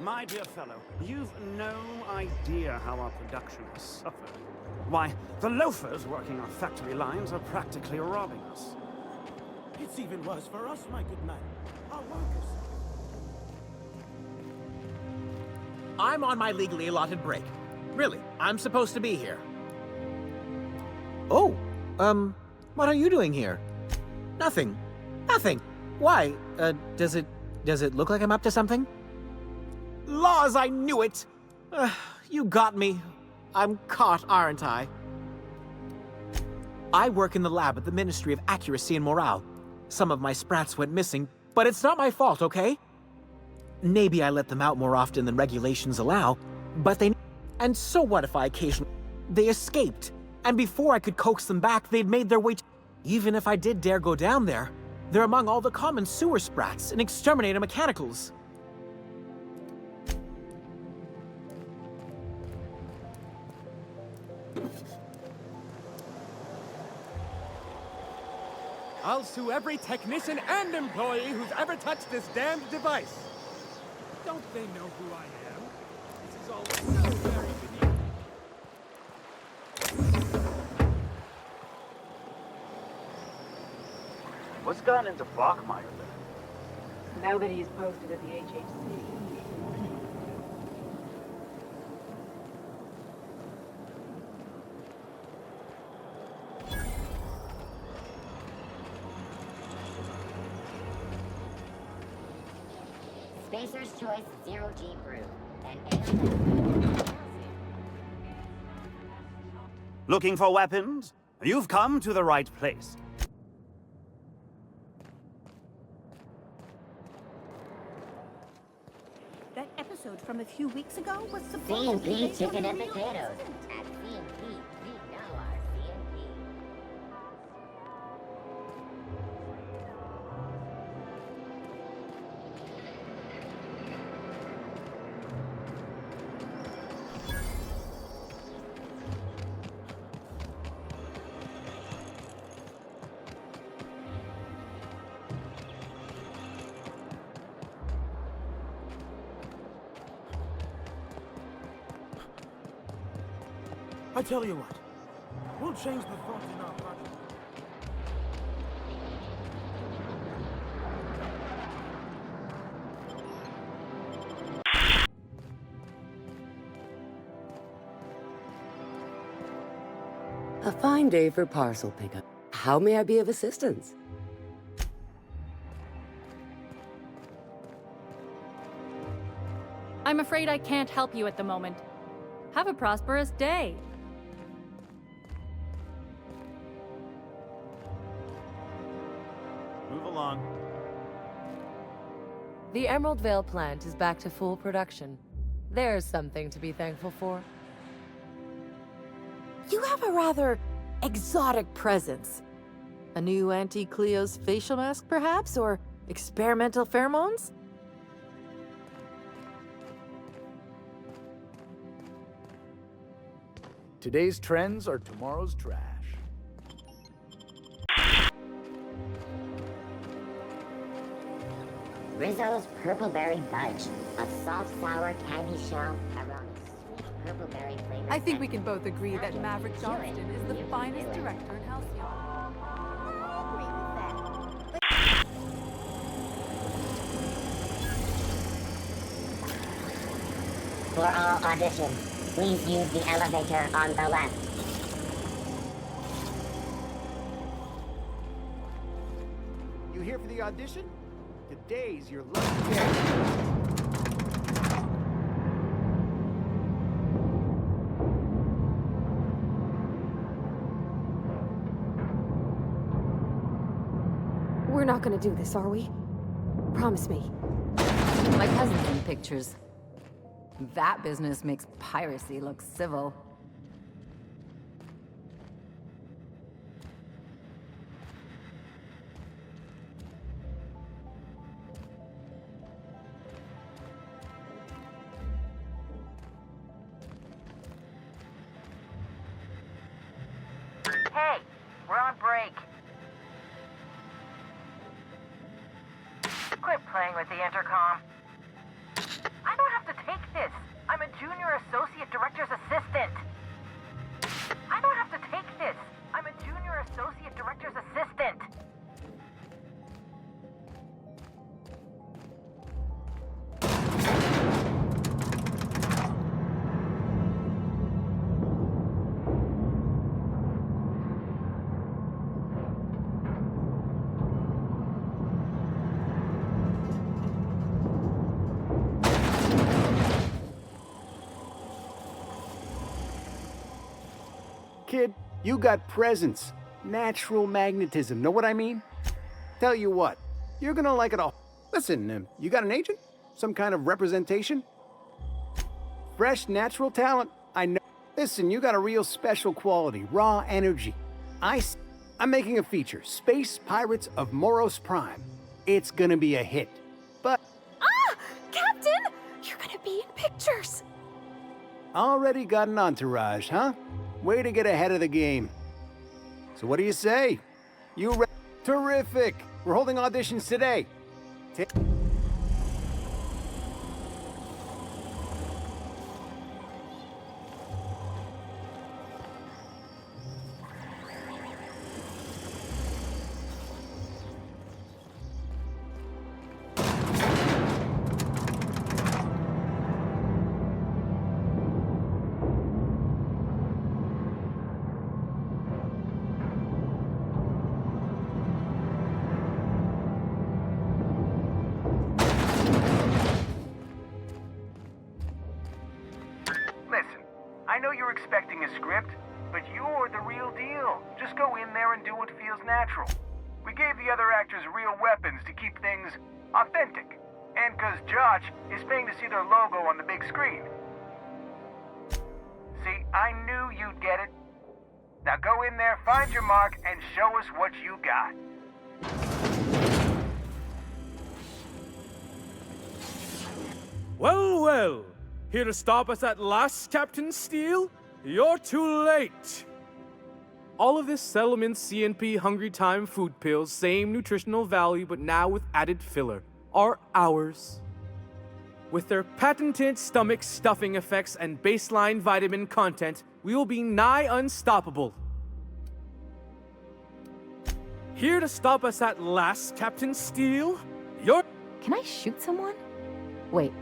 My dear fellow, you've no idea how our production has suffered. Why, the loafers working our factory lines are practically robbing us. It's even worse for us, my good man. Our workers. I'm on my legally allotted break. Really, I'm supposed to be here. Oh, what are you doing here? Nothing. Nothing. Why? Does it look like I'm up to something? Laws, I knew it! You got me. I'm caught, aren't I? I work in the lab at the Ministry of Accuracy and Morale. Some of my sprats went missing, but it's not my fault, okay? Maybe I let them out more often than regulations allow, but they... And so what if I occasionally... They escaped, and before I could coax them back, they'd made their way to... Even if I did dare go down there, they're among all the common sewer sprats and exterminator mechanicals. I'll sue every technician and employee who's ever touched this damned device. Don't they know who I am? This is all so very beneath. What's gotten into Bachmeyer then? Now that he's posted at the HHC. Spacer's Choice Zero G Brew. And Looking for weapons? You've come to the right place. That episode from a few weeks ago was supposed to be CNP based on chicken a and real potatoes. incident. At CNP, we know our CNP. I tell you what, we'll change the thoughts in our project. A fine day for parcel pickup. How may I be of assistance? I'm afraid I can't help you at the moment. Have a prosperous day. Move along. The Emerald Vale plant is back to full production. There's something to be thankful for. You have a rather exotic presence. A new Auntie Cleo's facial mask, perhaps? Or experimental pheromones? Today's trends are tomorrow's trash. Rizzo's Purpleberry Budge. A salt sour candy shell around a sweet purpleberry flavor. I think we can both agree that Maverick Johnston is the finest director in Halcyon. For all auditions, please use the elevator on the left. You here for the audition? Today's your lucky day. We're not gonna do this, are we? Promise me. My cousin's in pictures. That business makes piracy look civil. Hey, we're on break. Quit playing with the intercom. I don't have to associate director's assistant. I don't have to take this. I'm a junior associate director's assistant. Kid, you got presence. Natural magnetism, know what I mean? Tell you what, you're gonna like it all. Listen, you got an agent? Some kind of representation? Fresh, natural talent, I know. Listen, you got a real special quality, raw energy. I'm making a feature, Space Pirates of Moros Prime. It's gonna be a hit, but... Ah! Captain! You're gonna be in pictures! Already got an entourage, huh? Way to get ahead of the game. So what do you say? Terrific! We're holding auditions today. Listen, I know you're expecting a script, but you're the real deal. Just go in there and do what feels natural. We gave the other actors real weapons to keep things authentic. And 'cause Josh is paying to see their logo on the big screen. See, I knew you'd get it. Now go in there, find your mark, and show us what you got. Well, well. Here to stop us at last, Captain Steele? You're too late. All of this settlement CNP Hungry Time food pills, same nutritional value, but now with added filler, are ours. With their patented stomach stuffing effects and baseline vitamin content, we will be nigh unstoppable. Here to stop us at last, Captain Steele? You're... Can I shoot someone? Wait,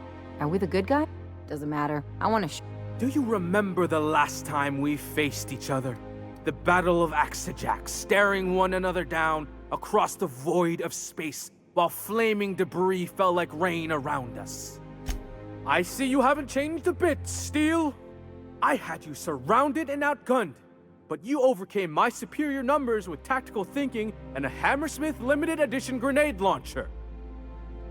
are we the good guy? Doesn't matter. I want to Do you remember the last time we faced each other? The Battle of Axejack, staring one another down across the void of space while flaming debris fell like rain around us. I see you haven't changed a bit, Steele. I had you surrounded and outgunned, but you overcame my superior numbers with tactical thinking and a Hammersmith limited edition grenade launcher.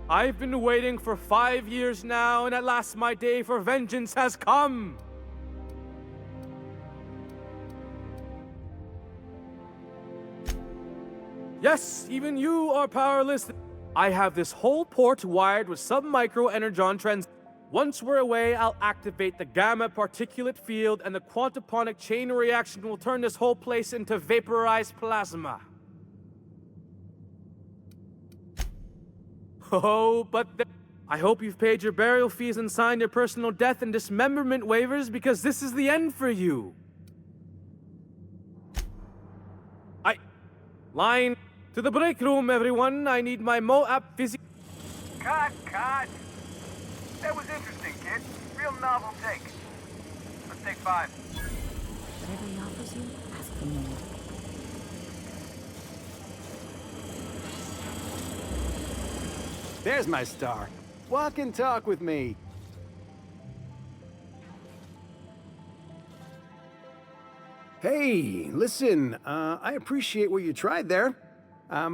I've been waiting for 5 years now, and at last my day for vengeance has come! Yes, even you are powerless. I have this whole port wired with sub-micro energon trends. Once we're away, I'll activate the gamma particulate field, and the quantaponic chain reaction will turn this whole place into vaporized plasma. Oh, but I hope you've paid your burial fees and signed your personal death and dismemberment waivers, because this is the end for you. Line to the break room, everyone. I need my Moab physics. Cut! That was interesting, kid. Real novel take. Let's take 5. Whatever he offers you, ask for more. There's my star. Walk and talk with me. Hey, listen, I appreciate what you tried there.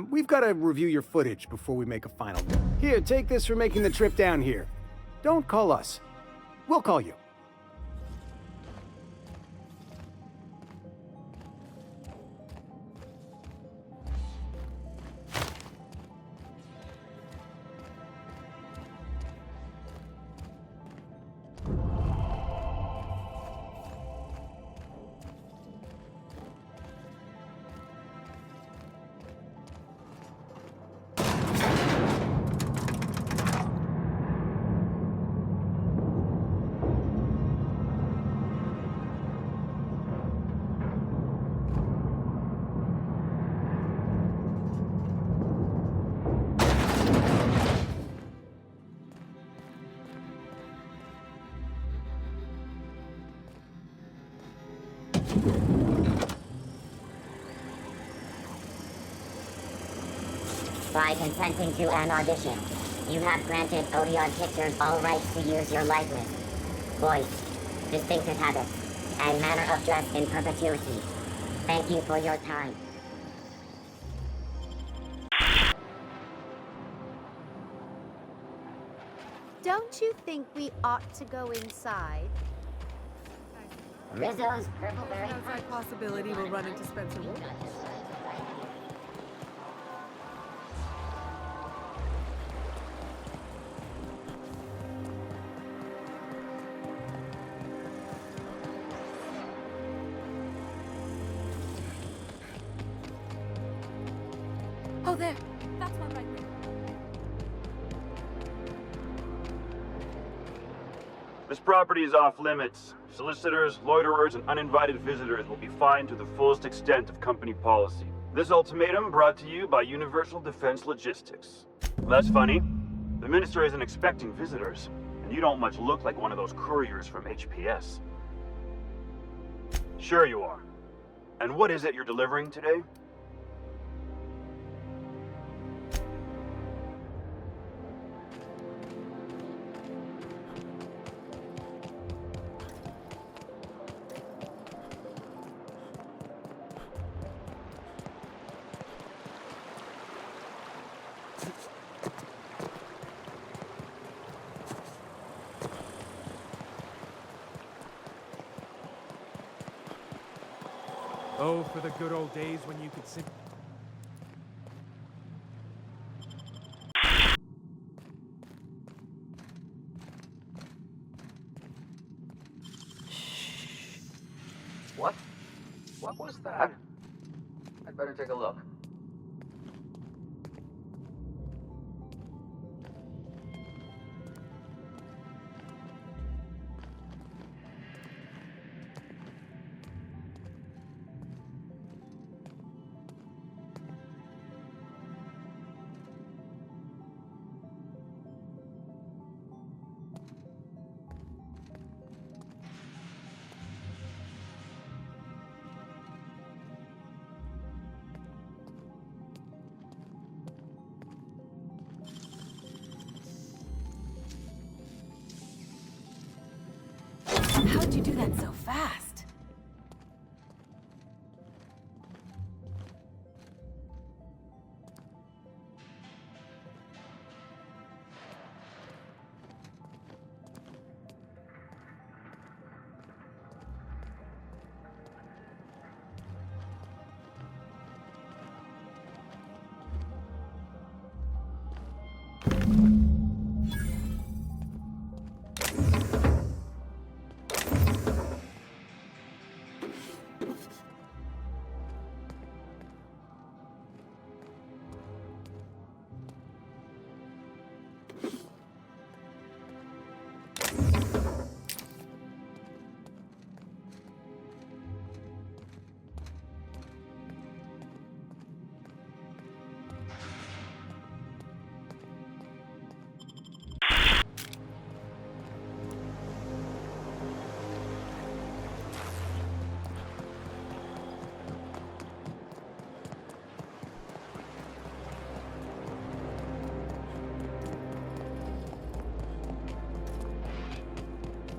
We've got to review your footage before we make a final. Here, take this for making the trip down here. Don't call us. We'll call you. by consenting to an audition. You have granted Odeon Pictures all rights to use your likeness, voice, distinctive habits, and manner of dress in perpetuity. Thank you for your time. Don't you think we ought to go inside? Rizzo's Purpleberry Outside possibility we'll run into Spencer Wolf. Oh, there. That's one right there. This property is off limits. Solicitors, loiterers, and uninvited visitors will be fined to the fullest extent of company policy. This ultimatum brought to you by Universal Defense Logistics. Well, that's funny. The minister isn't expecting visitors, and you don't much look like one of those couriers from HPS. Sure you are. And what is it you're delivering today? Oh, for the good old days when you could sit... What? What was that? I'd better take a look. How'd you do that so fast?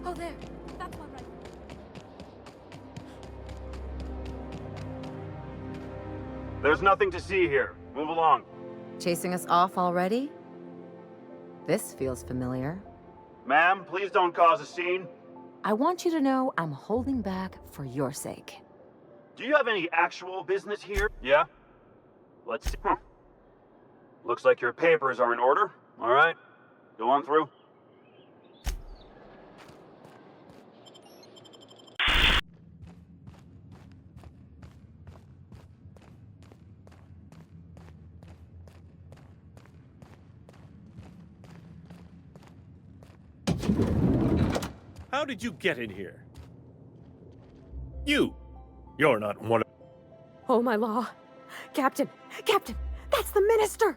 Oh, there. That's one right there. There's nothing to see here. Move along. Chasing us off already? This feels familiar. Ma'am, please don't cause a scene. I want you to know I'm holding back for your sake. Do you have any actual business here? Yeah? Let's see. Looks like your papers are in order. All right. Go on through. How did you get in here? You're not one of... Oh, my law. Captain! Captain! That's the minister!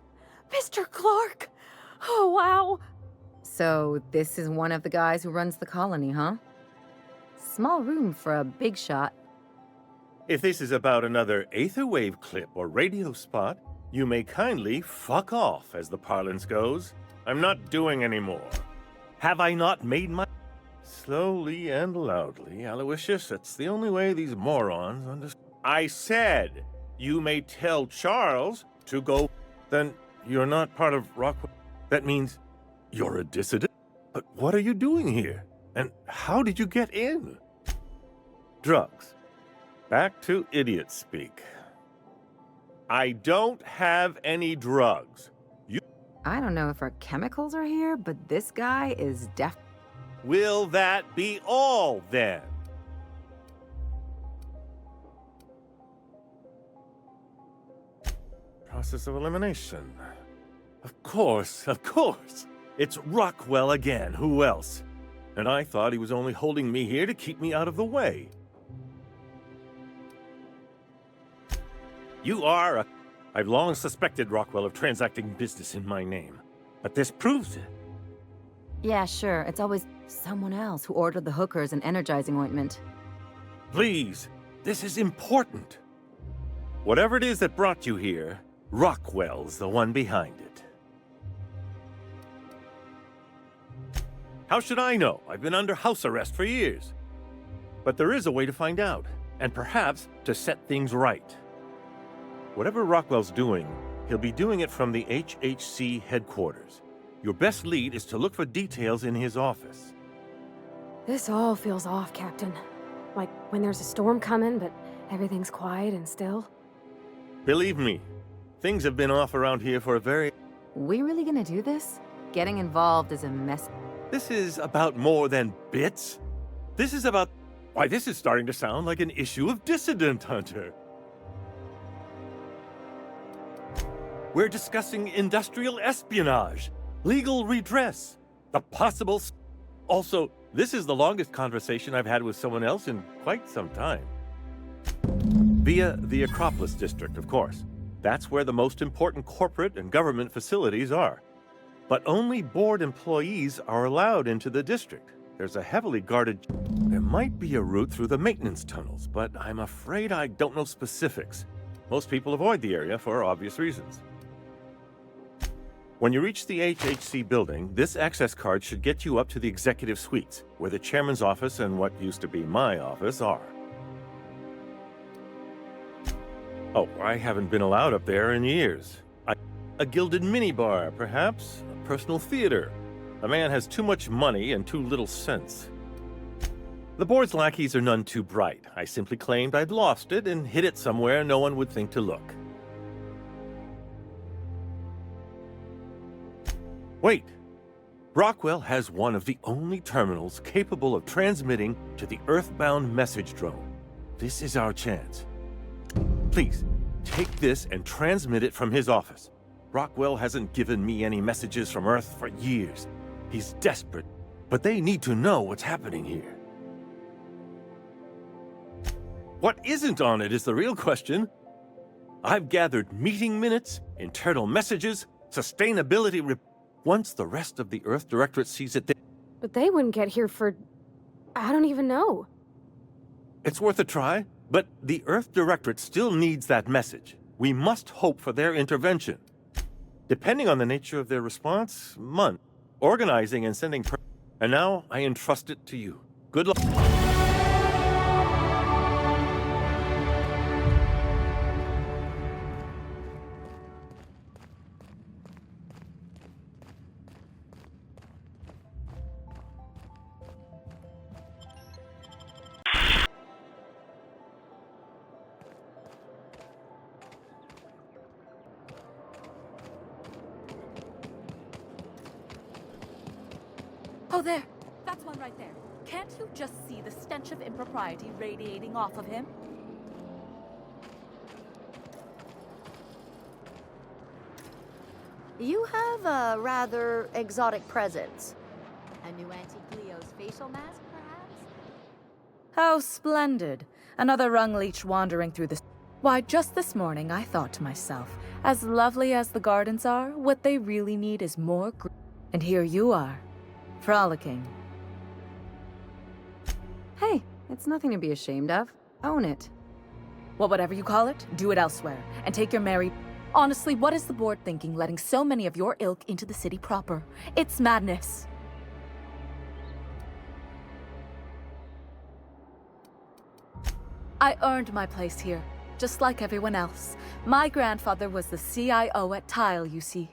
Mr. Clark! Oh, wow! So, this is one of the guys who runs the colony, huh? Small room for a big shot. If this is about another Aetherwave clip or radio spot, You may kindly fuck off, as the parlance goes. I'm not doing any more. Have I not made my... Slowly and loudly, Aloysius, it's the only way these morons understand. I said, you may tell Charles to go... Then you're not part of Rockwell. That means you're a dissident? But what are you doing here? And how did you get in? Drugs. Back to idiot speak. I don't have any drugs. You... I don't know if our chemicals are here, but this guy is Will that be all, then? Process of elimination. Of course, of course. It's Rockwell again. Who else? And I thought he was only holding me here to keep me out of the way. You are a... I've long suspected Rockwell of transacting business in my name, but this proves it. Yeah, sure. It's always someone else who ordered the hookers and energizing ointment. Please, this is important. Whatever it is that brought you here, Rockwell's the one behind it. How should I know? I've been under house arrest for years. But there is a way to find out, and perhaps to set things right. Whatever Rockwell's doing, he'll be doing it from the HHC headquarters. Your best lead is to look for details in his office. This all feels off, Captain. Like when there's a storm coming, but everything's quiet and still. Believe me, things have been off around here for a very... We really gonna do this? Getting involved is a mess. This is about more than bits. This is about... Why, this is starting to sound like an issue of Dissident Hunter. We're discussing industrial espionage, legal redress, the possible... Also, this is the longest conversation I've had with someone else in quite some time. Via the Acropolis District, of course. That's where the most important corporate and government facilities are. But only board employees are allowed into the district. There's a heavily guarded... There might be a route through the maintenance tunnels, but I'm afraid I don't know specifics. Most people avoid the area for obvious reasons. When you reach the HHC building, this access card should get you up to the executive suites, where the chairman's office and what used to be my office are. Oh, I haven't been allowed up there in years. A gilded minibar, perhaps? A personal theater. A man has too much money and too little sense. The board's lackeys are none too bright. I simply claimed I'd lost it and hid it somewhere no one would think to look. Wait. Rockwell has one of the only terminals capable of transmitting to the Earthbound message drone. This is our chance. Please, take this and transmit it from his office. Rockwell hasn't given me any messages from Earth for years. He's desperate, but they need to know what's happening here. What isn't on it is the real question. I've gathered meeting minutes, internal messages, sustainability once the rest of the Earth Directorate sees it... But they wouldn't get here for... I don't even know. It's worth a try, but the Earth Directorate still needs that message. We must hope for their intervention. Depending on the nature of their response, month, organizing and sending... And now I entrust it to you. Good luck. Oh, there! That's one right there. Can't you just see the stench of impropriety radiating off of him? You have a rather exotic presence. A new Auntie Cleo's facial mask, perhaps? How splendid. Another rung leech wandering through the... Why, just this morning I thought to myself, as lovely as the gardens are, what they really need is more green. And here you are. Frolicking. Hey, it's nothing to be ashamed of. Own it. Well, whatever you call it, do it elsewhere. And take your merry... Honestly, what is the board thinking letting so many of your ilk into the city proper? It's madness. I earned my place here, just like everyone else. My grandfather was the CIO at Tile, you see.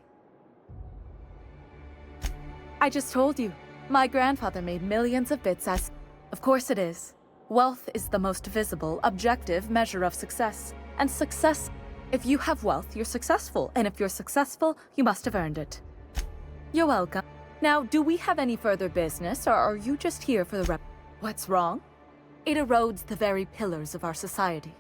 I just told you, my grandfather made millions of bits as... Of course it is. Wealth is the most visible, objective measure of success. And success... If you have wealth, you're successful. And if you're successful, you must have earned it. You're welcome. Now, do we have any further business, or are you just here for the rep... What's wrong? It erodes the very pillars of our society.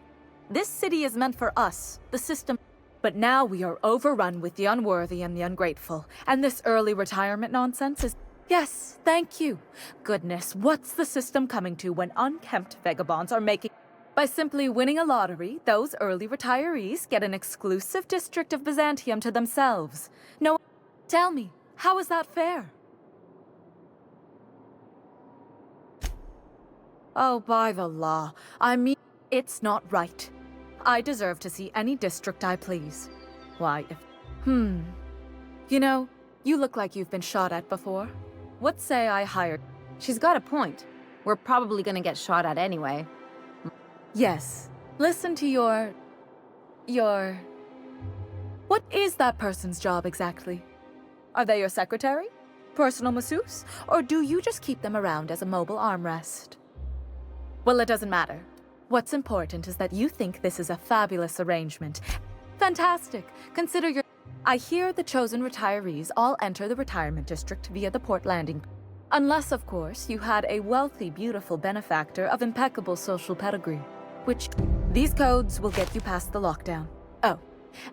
This city is meant for us, the system. But now we are overrun with the unworthy and the ungrateful. And this early retirement nonsense is... Yes, thank you. Goodness, what's the system coming to when unkempt vagabonds are making... By simply winning a lottery, those early retirees get an exclusive district of Byzantium to themselves. No, tell me, how is that fair? Oh, by the law, I mean, it's not right. I deserve to see any district I please. Why, if... You know, you look like you've been shot at before. What say I hired... She's got a point. We're probably gonna get shot at anyway. Yes. Listen to your... What is that person's job exactly? Are they your secretary? Personal masseuse? Or do you just keep them around as a mobile armrest? Well, it doesn't matter. What's important is that you think this is a fabulous arrangement. Fantastic. Consider your... I hear the chosen retirees all enter the retirement district via the port landing. Unless, of course, you had a wealthy, beautiful benefactor of impeccable social pedigree. Which... These codes will get you past the lockdown. Oh,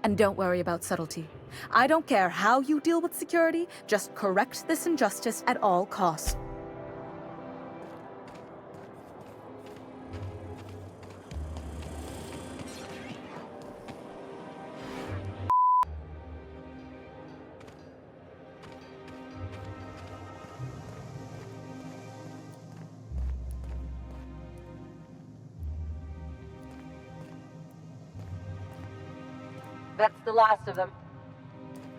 and don't worry about subtlety. I don't care how you deal with security, just correct this injustice at all costs. That's the last of them.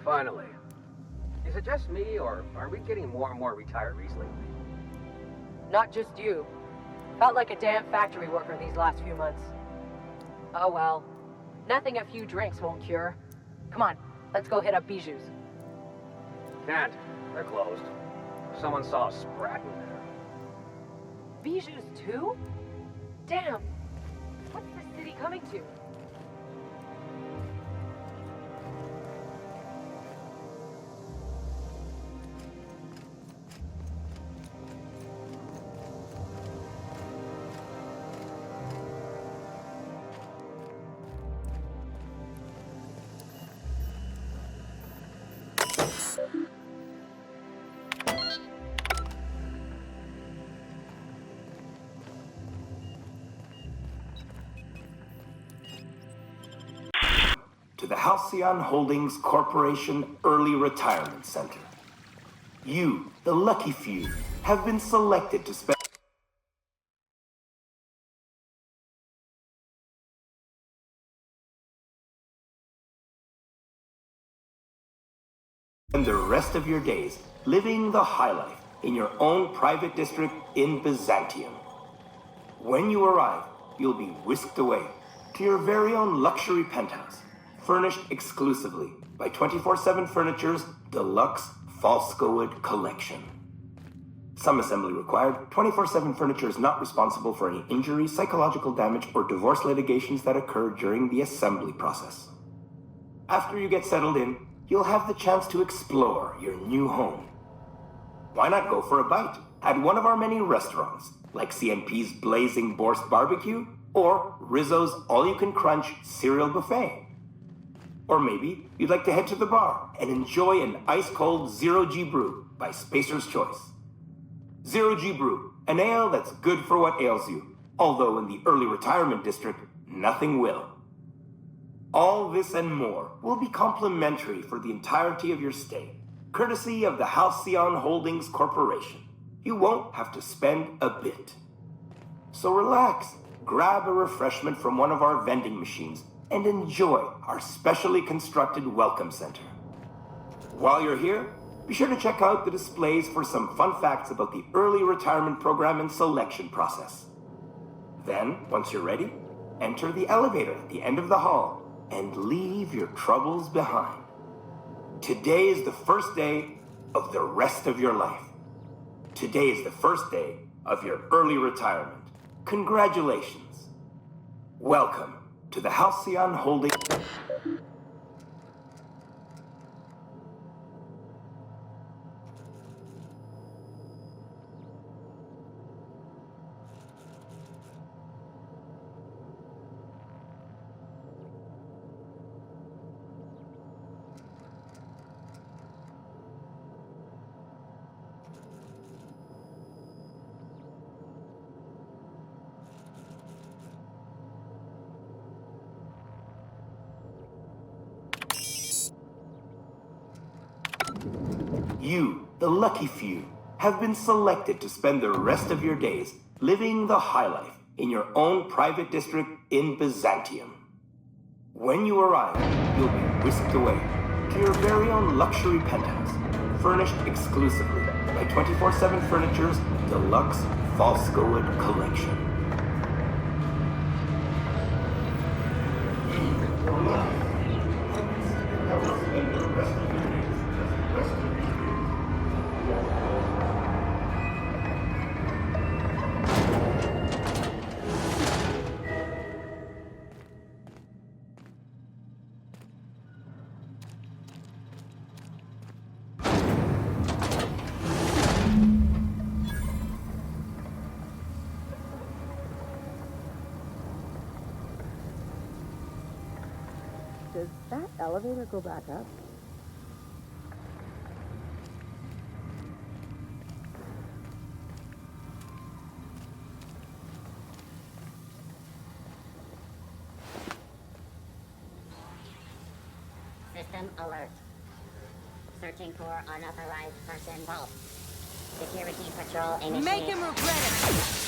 Finally. Is it just me, or are we getting more and more retirees lately? Not just you. Felt like a damn factory worker these last few months. Oh well. Nothing a few drinks won't cure. Come on, let's go hit up Bijou's. Can't. They're closed. Someone saw a sprat in there. Bijou's too? Damn. What's the city coming to? To the Halcyon Holdings Corporation Early Retirement Center. You, the lucky few, have been selected to spend the rest of your days living the high life in your own private district in Byzantium. When you arrive, you'll be whisked away to your very own luxury penthouse, furnished exclusively by 24/7 Furniture's deluxe Falskowood collection. Some assembly required. 24/7 Furniture is not responsible for any injury, psychological damage, or divorce litigations that occur during the assembly process. After you get settled in, you'll have the chance to explore your new home. Why not go for a bite at one of our many restaurants, like CNP's Blazing Borscht Barbecue or Rizzo's All-You-Can-Crunch Cereal Buffet? Or maybe you'd like to head to the bar and enjoy an ice-cold Zero-G Brew by Spacer's Choice. Zero-G Brew, an ale that's good for what ails you, although in the early retirement district, nothing will. All this and more will be complimentary for the entirety of your stay, courtesy of the Halcyon Holdings Corporation. You won't have to spend a bit. So relax, grab a refreshment from one of our vending machines, and enjoy our specially constructed welcome center. While you're here, be sure to check out the displays for some fun facts about the early retirement program and selection process. Then, once you're ready, enter the elevator at the end of the hall and leave your troubles behind. Today is the first day of the rest of your life. Today is the first day of your early retirement. Congratulations. Welcome to the Halcyon Holding... You, the lucky few, have been selected to spend the rest of your days living the high life in your own private district in Byzantium. When you arrive, you'll be whisked away to your very own luxury penthouse, furnished exclusively by 24/7 Furniture's deluxe Falscowood collection. Does that elevator go back up? System alert. Searching for unauthorized person vault. Security patrol initiated. Make him regret it!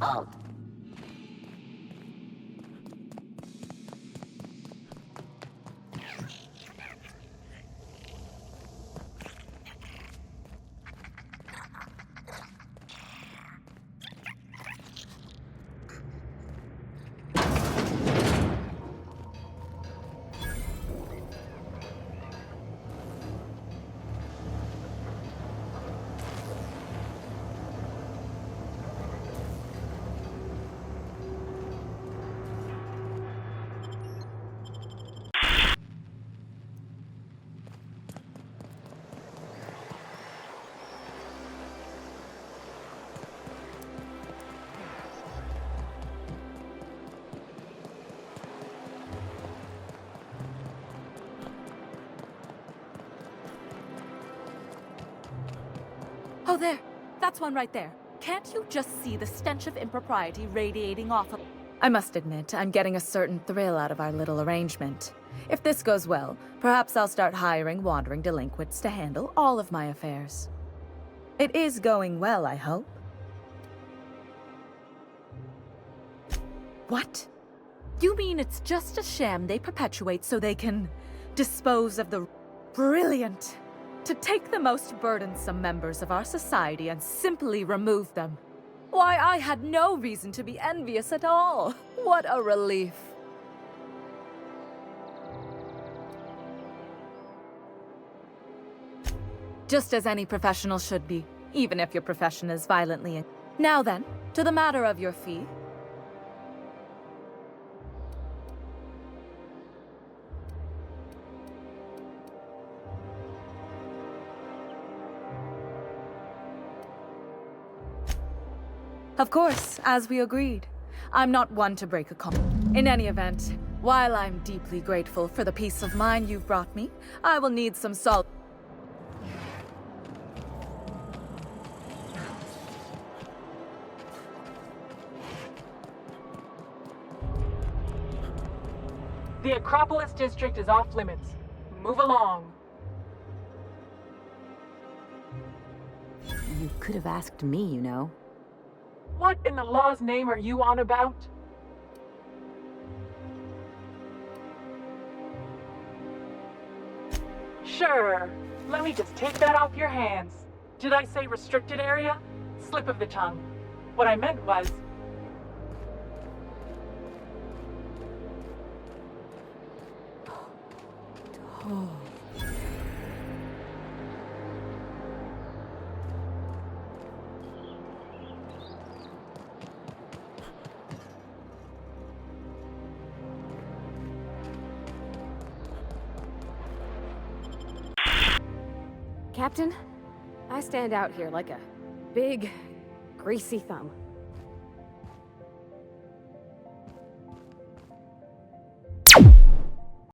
Oh. Oh, there. That's one right there. Can't you just see the stench of impropriety radiating off of... I must admit, I'm getting a certain thrill out of our little arrangement. If this goes well, perhaps I'll start hiring wandering delinquents to handle all of my affairs. It is going well, I hope. What? You mean it's just a sham they perpetuate so they can dispose of the... Brilliant! To take the most burdensome members of our society and simply remove them. Why, I had no reason to be envious at all. What a relief. Just as any professional should be, even if your profession is violently... Now then, to the matter of your fee. Of course, as we agreed. I'm not one to break a contract. In any event, while I'm deeply grateful for the peace of mind you've brought me, I will need some salt. The Acropolis district is off limits. Move along. You could have asked me, you know. What in the law's name are you on about? Sure. Let me just take that off your hands. Did I say restricted area? Slip of the tongue. What I meant was... Oh. Captain, I stand out here like a big, greasy thumb.